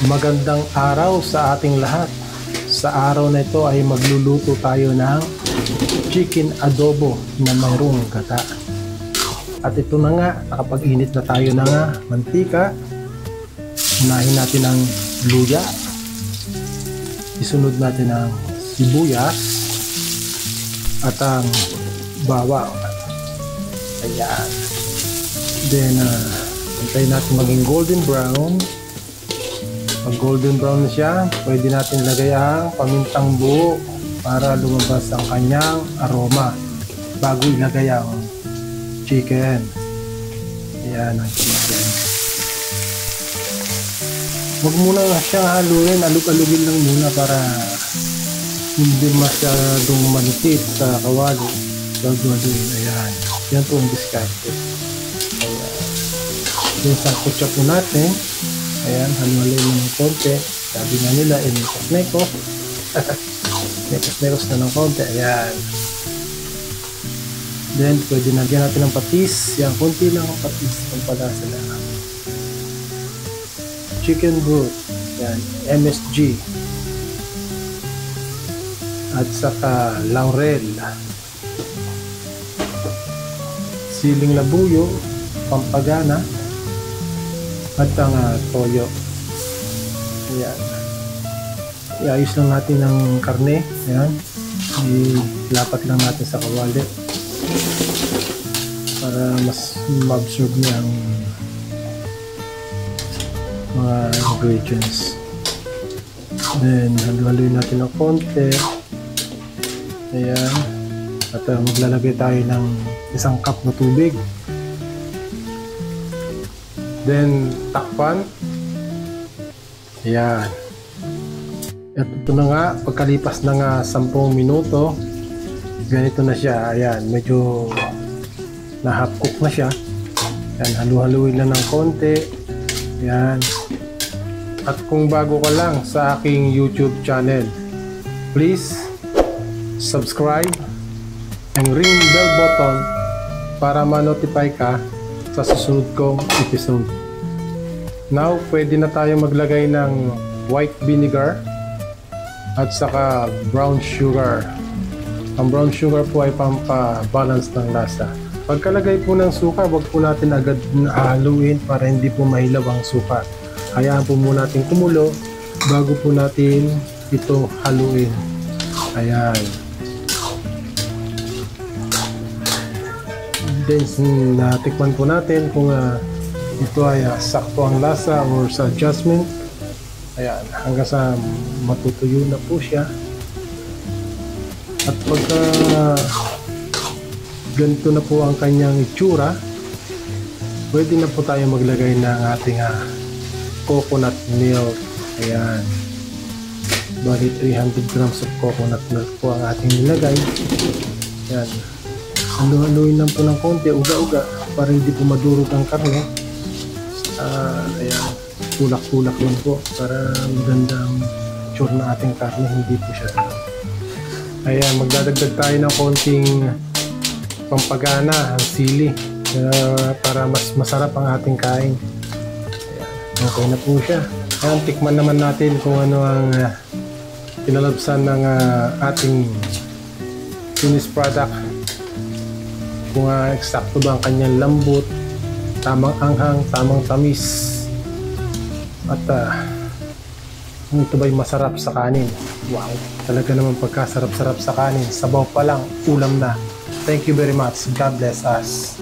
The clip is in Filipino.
Magandang araw sa ating lahat. Sa araw na ito ay magluluto tayo ng chicken adobo na mayroong gata. At ito na nga, nakapag-init na tayo ng mantika. Unahin natin ang luya. Isunod natin ang sibuyas at ang bawang. Ayan. Then, antayin natin maging golden brown. Pag golden brown na siya, pwede natin lagay ang pamintang buo para lumabas ang kanyang aroma bago ilagay ang chicken. Ayan ang chicken. Huwag muna siyang haluin, alug-alugin lang muna para hindi masyadong manipis sa kawali. Alug-alugin, ayan. Yan po ang diskarte. Ayan. Yung sangkutsa po natin. Ayan, haluhalin mo ng konti. Sabi na nila, nekos-nekos. Nekos-nekos na ng konti. Ayan. Then, pwede nagyan natin ng patis. Yan, konti lang ang patis. Pampalasa lang. Chicken broth. Yan, MSG. At saka laurel. Siling labuyo. Pampagana. At ang toyo. Ayan. Iayos lang natin ang karne. Ayan. Ilapat lang natin sa kawali para mas ma-absorb niya ang mga ingredients. Then, halu-haluin natin ng konti. Ayan. At maglalagay tayo ng isang cup na tubig. Then, takpan. Ayan. At ito na nga, pagkalipas na nga 10 minuto, ganito na siya. Ayan, medyo na-half cook na siya. Ayan, halu-haluin lang ng konti. Ayan. At kung bago ka lang sa aking YouTube channel, please subscribe and ring bell button para ma-notify ka sa susunod kong episode. Now, pwede na tayo maglagay ng white vinegar at saka brown sugar. Ang brown sugar po ay pampa-balance ng lasa. Pagkalagay po ng suka, wag po natin agad haluin para hindi po mahilaw ang suka. Hayaan po muna natin kumulo bago po natin ito haluin. Ayan. Then, natikman po natin kung ito ay sakto ang lasa or sa adjustment. Ayan, hanggang sa matutuyo na po siya. At pagka ganito na po ang kanyang itsura, pwede na po tayo maglagay ng ating coconut milk. Ayan. Bali 300 grams of coconut milk po ang ating nilagay. Ayan. Halu-haluin lang po ng konti, uga-uga, para hindi po madurog ang karne. Ayan, tulak-tulak lang po para magandang itsura ng ating karne, hindi po siya. Ayan, magdadagdag tayo ng konting pampagana, ang sili, para mas masarap ang ating kain. Ayan, okay na po siya. Ayan, tikman naman natin kung ano ang kinalabsan ng ating finished product. Kung eksakto ba ang kanyang lambot, tamang anghang, tamang tamis, at kung ito ba'y masarap sa kanin. Wow, talaga naman pagkasarap-sarap sa kanin, sabaw pa lang, ulam na. Thank you very much. God bless us.